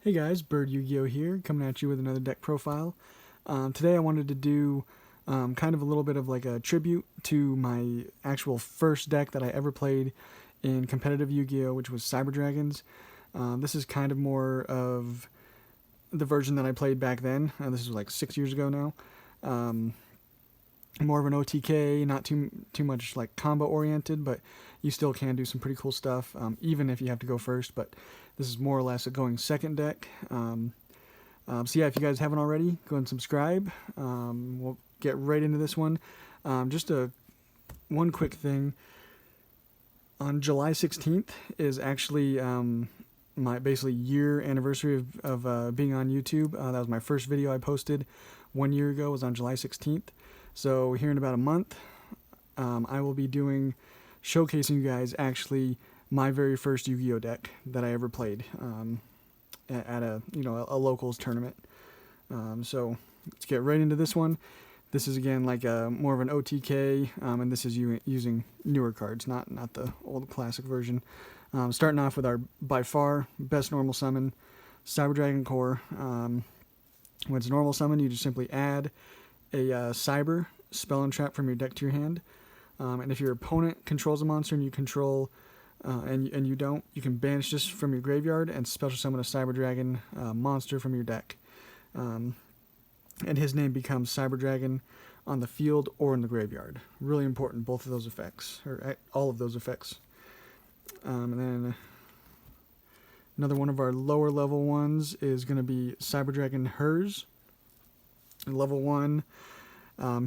Hey guys, Bird Yugioh here, coming at you with another deck profile. Today I wanted to do kind of a little bit of like a tribute to my actual first deck that I ever played in competitive Yu-Gi-Oh, which was Cyber Dragons. This is kind of more of the version that I played back then. This is like 6 years ago now. More of an OTK, not too much like combo oriented, but you still can do some pretty cool stuff, even if you have to go first. But this is more or less a going second deck. So yeah, if you guys haven't already, go and subscribe. We'll get right into this one. Just one quick thing. On July 16th is actually my basically year anniversary of being on YouTube. That was my first video I posted 1 year ago, was on July 16th. So here in about a month, I will be showcasing you guys actually my very first Yu-Gi-Oh deck that I ever played at a locals tournament. So let's get right into this one. This is again like more of an OTK, and this is using newer cards, not the old classic version. Starting off with our by far best normal summon, Cyber Dragon Core. When it's normal summon, you just simply add a Cyber spell and trap from your deck to your hand. And if your opponent controls a monster and you control, and you don't, you can banish this from your graveyard and special summon a Cyber Dragon monster from your deck. And his name becomes Cyber Dragon on the field or in the graveyard. Really important, both of those effects, or all of those effects. And then another one of our lower level ones is going to be Cyber Dragon Hers. Level 1,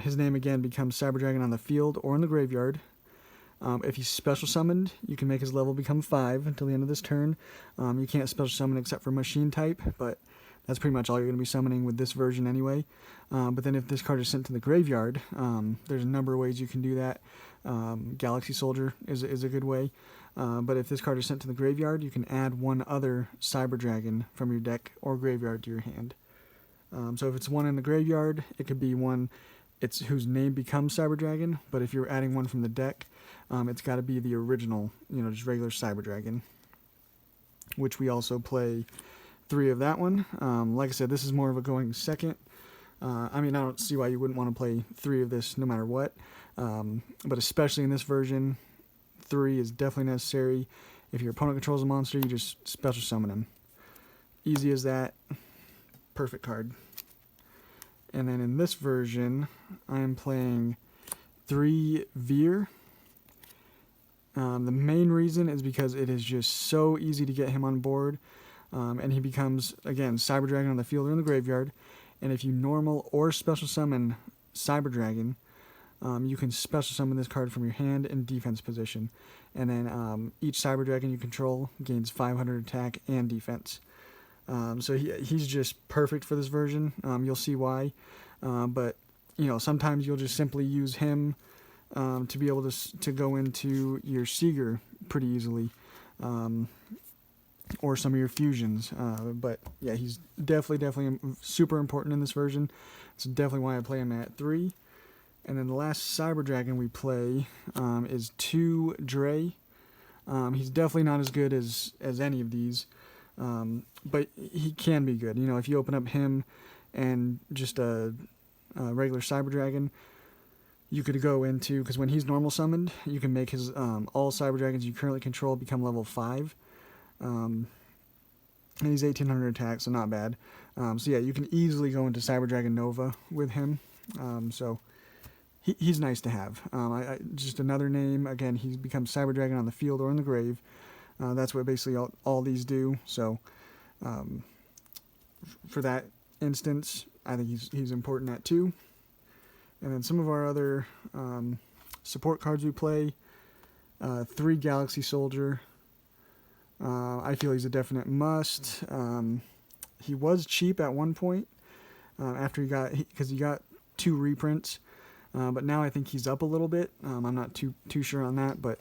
his name again becomes Cyber Dragon on the field or in the graveyard. If he's special summoned, you can make his level become 5 until the end of this turn. You can't special summon except for machine type, but that's pretty much all you're going to be summoning with this version anyway. But then if this card is sent to the graveyard, there's a number of ways you can do that. Galaxy Soldier is a good way. But if this card is sent to the graveyard, you can add one other Cyber Dragon from your deck or graveyard to your hand. So if it's one in the graveyard, it could be one whose name becomes Cyber Dragon, but if you're adding one from the deck, it's got to be the original, just regular Cyber Dragon, which we also play 3 of that one. Like I said, this is more of a going second. I mean, I don't see why you wouldn't want to play 3 of this no matter what, but especially in this version, 3 is definitely necessary. If your opponent controls a monster, you just special summon him. Easy as that. Perfect card. And then in this version, I'm playing 3 Veer. The main reason is because it is just so easy to get him on board. And he becomes, again, Cyber Dragon on the field or in the graveyard. And if you normal or special summon Cyber Dragon, you can special summon this card from your hand in defense position. And then each Cyber Dragon you control gains 500 attack and defense. So he's just perfect for this version. You'll see why. But sometimes you'll just simply use him to be able to go into your Seeger pretty easily, or some of your fusions. But yeah, he's definitely super important in this version. It's definitely why I play him at 3. And then the last Cyber Dragon we play is 2 Dre. He's definitely not as good as any of these. But he can be good. If you open up him and just a regular Cyber Dragon, you could go into, because when he's normal summoned, you can make his all Cyber Dragons you currently control become level 5. And he's 1800 attack, so not bad. So yeah, you can easily go into Cyber Dragon Nova with him. So he's nice to have. Just another name. Again, he becomes Cyber Dragon on the field or in the grave. That's what basically all these do. So for that instance, I think he's important at 2. And then some of our other support cards we play, 3 Galaxy Soldier. I feel he's a definite must. He was cheap at one point after because he got 2 reprints, but now I think he's up a little bit. I'm not too sure on that, but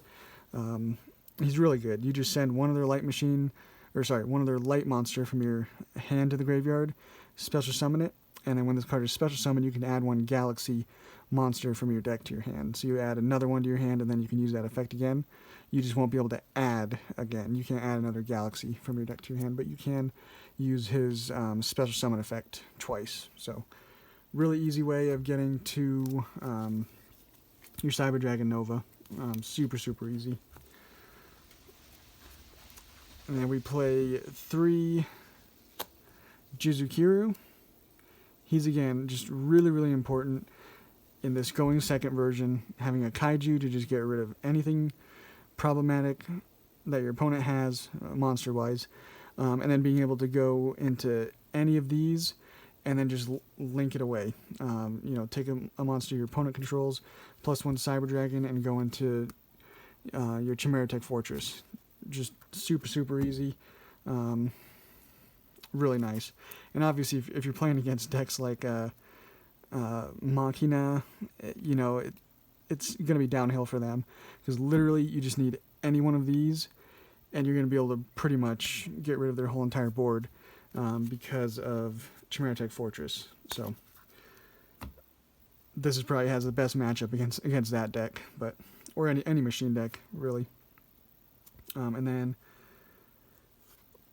he's really good. You just send one of their light monster from your hand to the graveyard, special summon it, and then when this card is special summoned, you can add 1 Galaxy monster from your deck to your hand. So you add another one to your hand, and then you can use that effect again. You just won't be able to add again. You can't add another Galaxy from your deck to your hand, but you can use his special summon effect twice. So really easy way of getting to your Cyber Dragon Nova. Super easy. And then we play 3 Jizukiru. He's again just really important in this going second version, having a kaiju to just get rid of anything problematic that your opponent has monster wise, and then being able to go into any of these and then just link it away. You know, take a monster your opponent controls, +1 Cyber Dragon, and go into your Chimera Tech Fortress. Just super easy. Really nice. And obviously if you're playing against decks like Machina, you know, it's going to be downhill for them, because literally you just need any one of these and you're going to be able to pretty much get rid of their whole entire board because of Chimera Tech Fortress. So this is probably has the best matchup against that deck, but or any machine deck really. And then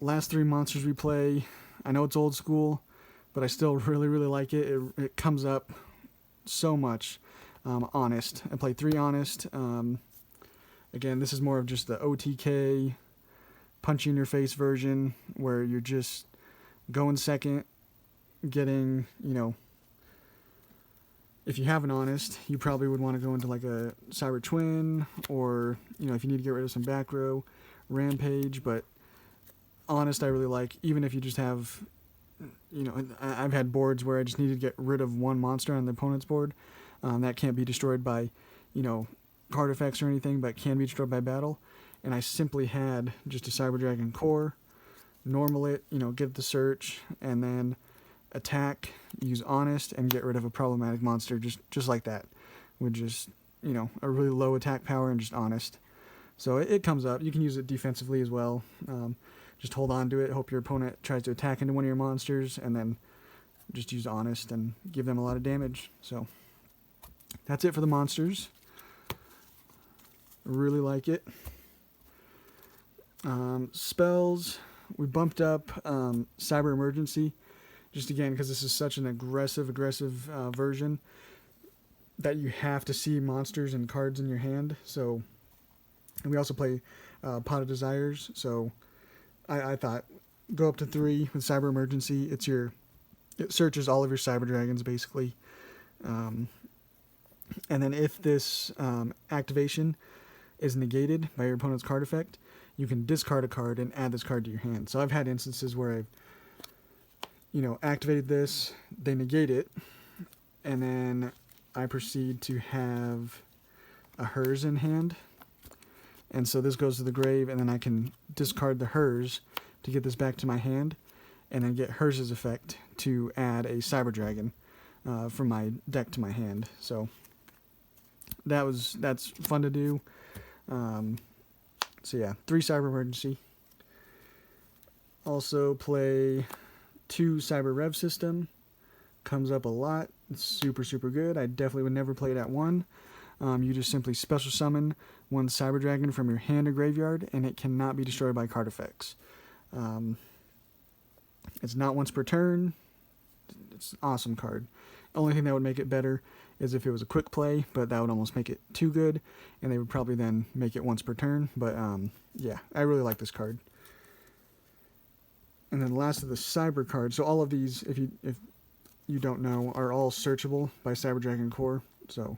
last 3 monsters we play, I know it's old school, but I still really like it. It comes up so much. Honest. I play 3 Honest. Again, this is more of just the OTK, punch you in your face version, where you're just going second, getting, you know, if you have an Honest, you probably would want to go into like a Cyber Twin, or, you know, if you need to get rid of some back row, Rampage. But Honest I really like, even if you just have, you know, I've had boards where I just needed to get rid of 1 monster on the opponent's board that can't be destroyed by, you know, card effects or anything, but can be destroyed by battle. And I simply had just a Cyber Dragon core, normal it, you know, get the search, and then attack, use Honest, and get rid of a problematic monster just like that, with just, you know, a really low attack power and just Honest. So it comes up. You can use it defensively as well. Just hold on to it, hope your opponent tries to attack into one of your monsters, and then just use Honest and give them a lot of damage. So that's it for the monsters. Really like it. Spells, we bumped up Cyber Emergency, just again because this is such an aggressive version that you have to see monsters and cards in your hand. So, and we also play Pot of Desires, so I thought go up to 3 with Cyber Emergency. It searches all of your Cyber Dragons basically, and then if this activation is negated by your opponent's card effect, you can discard a card and add this card to your hand. So I've had instances where I've, you know, activated this, they negate it, and then I proceed to have a Hers in hand. And so this goes to the grave, and then I can discard the Hers to get this back to my hand, and then get Hers' effect to add a Cyber Dragon from my deck to my hand. So that's fun to do. So yeah, 3 Cyber Emergency. Also play 2 Cyber Rev System. Comes up a lot. It's super good. I definitely would never play it at 1. You just simply special summon 1 Cyber Dragon from your hand or graveyard, and it cannot be destroyed by card effects. It's not once per turn. It's an awesome card. Only thing that would make it better is if it was a quick play, but that would almost make it too good, and they would probably then make it once per turn. But yeah, I really like this card. And then the last of the Cyber cards. So all of these, if you don't know, are all searchable by Cyber Dragon Core. So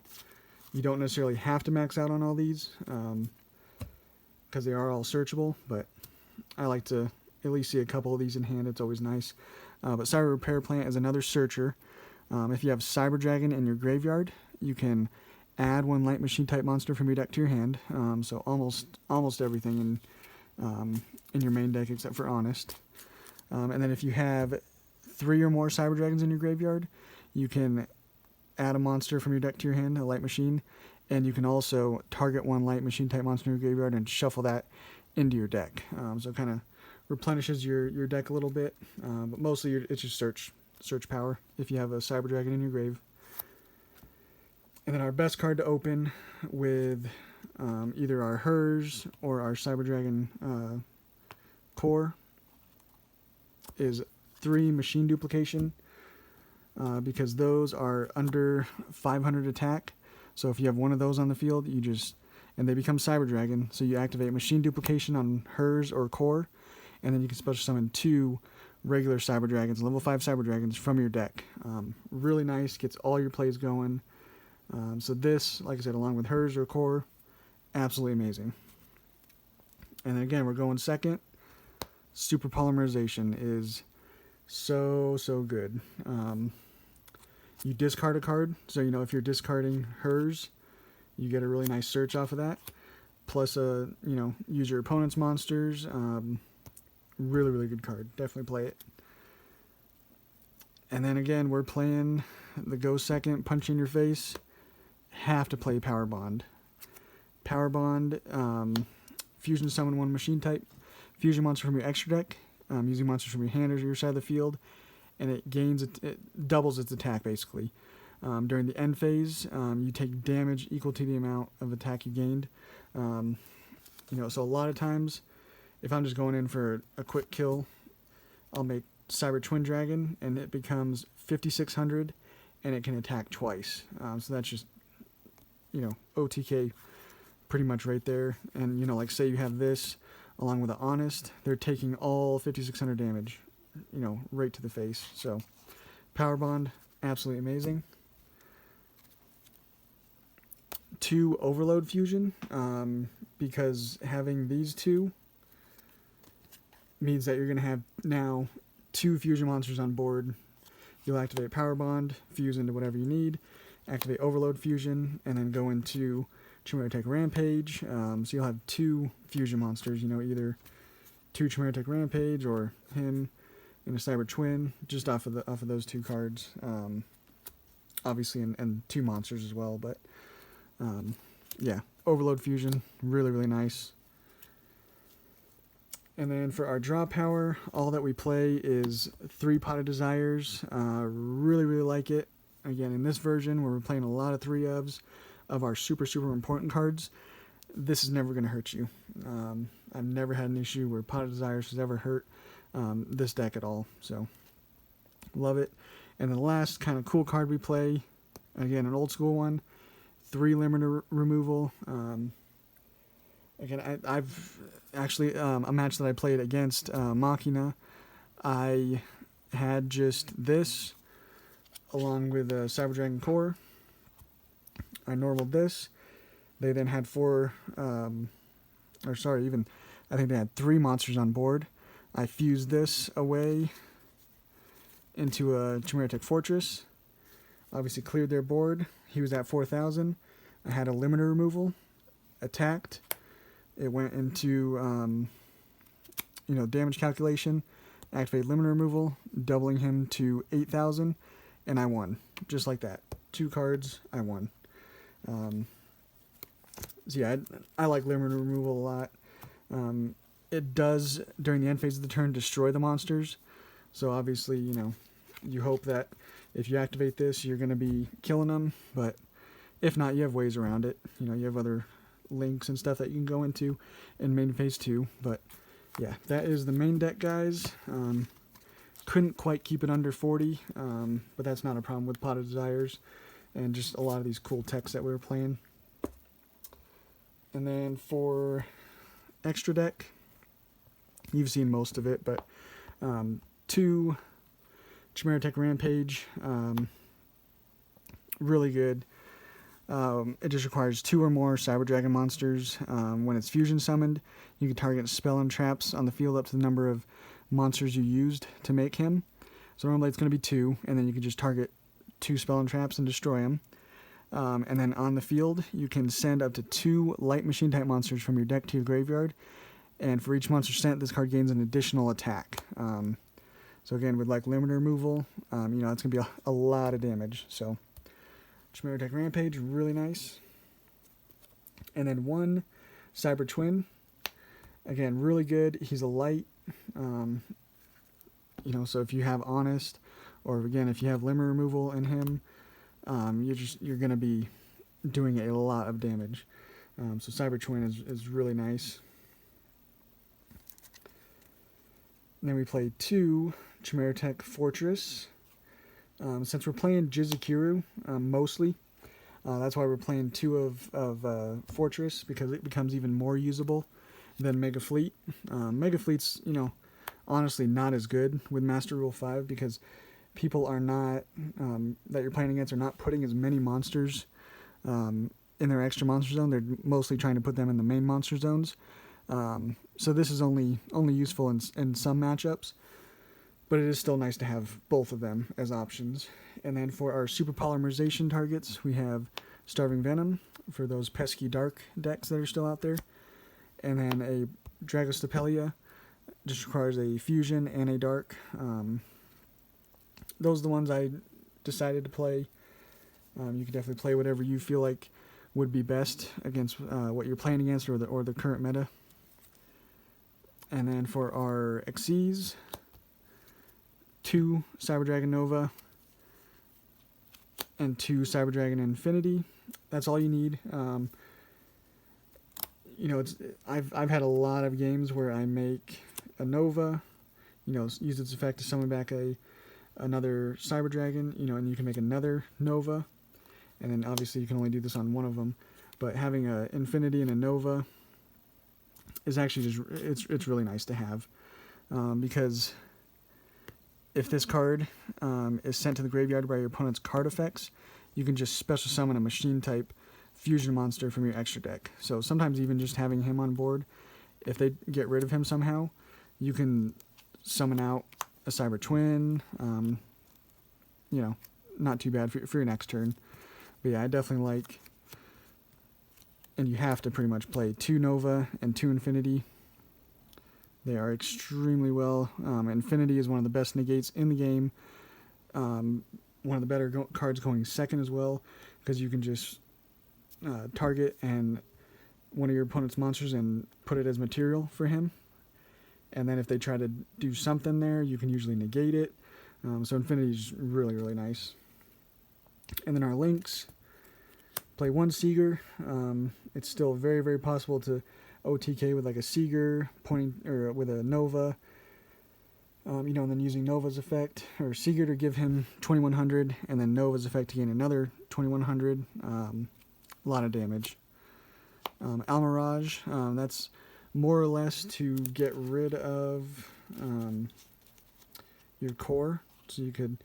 you don't necessarily have to max out on all these, because they are all searchable, but I like to at least see a couple of these in hand. It's always nice. But Cyber Repair Plant is another searcher. If you have Cyber Dragon in your graveyard, you can add 1 Light Machine type monster from your deck to your hand. So almost everything in your main deck except for Honest. And then if you have 3 or more Cyber Dragons in your graveyard, you can add a monster from your deck to your hand, a Light Machine, and you can also target 1 Light Machine type monster in your graveyard and shuffle that into your deck. So it kind of replenishes your deck a little bit, but mostly it's just search power if you have a Cyber Dragon in your grave. And then our best card to open with either our Hers or our Cyber Dragon core is 3 machine duplication, because those are under 500 attack. So if you have one of those on the field, and they become Cyber Dragon, so you activate machine duplication on hers or core, and then you can special summon 2 regular Cyber Dragons, level 5 Cyber Dragons from your deck. Really nice, gets all your plays going. So this, like I said, along with hers or core, absolutely amazing. And then again, we're going second. Super Polymerization is so good. You discard a card, so if you're discarding hers, you get a really nice search off of that. Plus, use your opponent's monsters. Really good card. Definitely play it. And then again, we're playing the go second, punch in your face. Have to play Power Bond. Power Bond, fusion summon 1 machine type, fusion monster from your extra deck, using monsters from your hand or your side of the field, and it doubles its attack basically. During the end phase, you take damage equal to the amount of attack you gained. So a lot of times, if I'm just going in for a quick kill, I'll make Cyber Twin Dragon, and it becomes 5,600, and it can attack twice. So that's just, OTK pretty much right there. And, like say you have this along with the Honest, they're taking all 5,600 damage, right to the face. So Power Bond, absolutely amazing. 2 Overload Fusion, because having these 2 means that you're going to have now 2 fusion monsters on board. You'll activate Power Bond, fuse into whatever you need, activate Overload Fusion, and then go into Chimera Tech Rampage. So you'll have 2 fusion monsters, either 2 Chimera Tech Rampage or him in a Cyber Twin, just off of those 2 cards. Obviously, and 2 monsters as well, but yeah, Overload Fusion, really nice. And then for our draw power, all that we play is 3 Pot of Desires. Really like it. Again, in this version, where we're playing a lot of 3-ofs of our super important cards, this is never going to hurt you. I've never had an issue where Pot of Desires has ever hurt this deck at all. So, love it. And the last kind of cool card we play, again, an old school one, 3 limiter removal. Again, I've actually, a match that I played against Machina, I had just this, along with Cyber Dragon Core. I normaled this. They then had 4, I think they had 3 monsters on board. I fused this away into a Chimera Tech Fortress. Obviously cleared their board. He was at 4,000. I had a limiter removal, attacked. It went into, damage calculation, activate limiter removal, doubling him to 8,000, and I won. Just like that. 2 cards, I won. So yeah, I like limiter removal a lot. It does, during the end phase of the turn, destroy the monsters. So obviously, you hope that if you activate this, you're going to be killing them. But if not, you have ways around it. You have other links and stuff that you can go into in main phase 2. But yeah, that is the main deck, guys. Couldn't quite keep it under 40, but that's not a problem with Pot of Desires and just a lot of these cool techs that we were playing. And then for extra deck, you've seen most of it, but 2 Chimera Tech Rampage, really good. It just requires 2 or more Cyber Dragon monsters. When it's fusion summoned, you can target spell and traps on the field up to the number of monsters you used to make him. So normally it's going to be 2, and then you can just target 2 spell and traps and destroy them. And then on the field, you can send up to 2 light machine type monsters from your deck to your graveyard. And for each monster sent, this card gains an additional attack. So again, with like limiter removal, it's going to be a lot of damage. So Chimera Tech Rampage, really nice. And then 1 Cyber Twin. Again, really good. He's a light. So if you have Honest, or again, if you have limiter removal in him, you're going to be doing a lot of damage. So Cyber Twin is really nice. And then we play 2 Chimera Tech Fortress. Since we're playing Jizukiru mostly, that's why we're playing 2 of Fortress, because it becomes even more usable than Mega Fleet. Mega Fleet's, honestly not as good with Master Rule 5, because people are not, that you're playing against, are not putting as many monsters in their extra monster zone. They're mostly trying to put them in the main monster zones. So this is only useful in some matchups, but it is still nice to have both of them as options. And then for our super polymerization targets, we have Starving Venom for those pesky dark decks that are still out there. And then a Dragostapelia, just requires a fusion and a dark. Those are the ones I decided to play. You can definitely play whatever you feel like would be best against what you're playing against, or the current meta. And then for our Xyz, 2 Cyber Dragon Nova and 2 Cyber Dragon Infinity. That's all you need. I've had a lot of games where I make a Nova, use its effect to summon back another Cyber Dragon, and you can make another Nova, and then obviously you can only do this on one of them. But having a Infinity and a Nova is actually it's really nice to have, because if this card is sent to the graveyard by your opponent's card effects, you can just special summon a machine type fusion monster from your extra deck. So sometimes even just having him on board, if they get rid of him somehow, you can summon out a Cyber Twin. Not too bad for your next turn. But yeah, I definitely like, and you have to pretty much play 2 Nova and 2 Infinity. They are extremely well. Infinity is one of the best negates in the game. One of the better cards going second as well, because you can just target and one of your opponent's monsters and put it as material for him. And then if they try to do something there, you can usually negate it. So Infinity is really, really nice. And then our links, play 1 Seeger. It's still very, very possible to OTK with like a Seeger or with a Nova, and then using Nova's effect, or Seeger to give him 2100, and then Nova's effect to gain another 2100. A lot of damage. Almirage, that's more or less to get rid of your core, so you could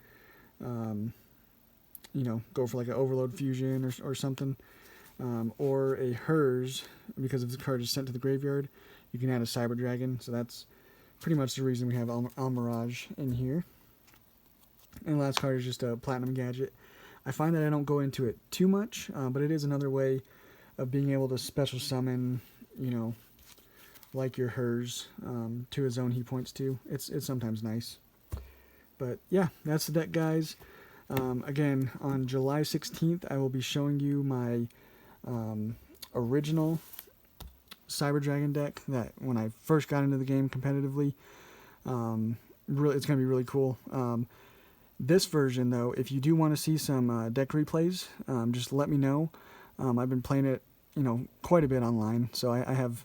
go for like an Overload Fusion or something. Or a Hers, because if the card is sent to the graveyard, you can add a Cyber Dragon. So that's pretty much the reason we have Almirage in here. And the last card is just a Platinum Gadget. I find that I don't go into it too much, but it is another way of being able to special summon, like your Hers, to a zone he points to. It's sometimes nice. But yeah, that's the deck, guys. Again, on July 16th, I will be showing you my original Cyber Dragon deck that when I first got into the game competitively. It's going to be really cool. This version, though, if you do want to see some deck replays, just let me know. I've been playing it, quite a bit online, so I have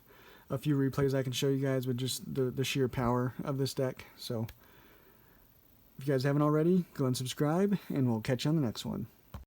a few replays I can show you guys with just the sheer power of this deck. So if you guys haven't already, go and subscribe, and we'll catch you on the next one.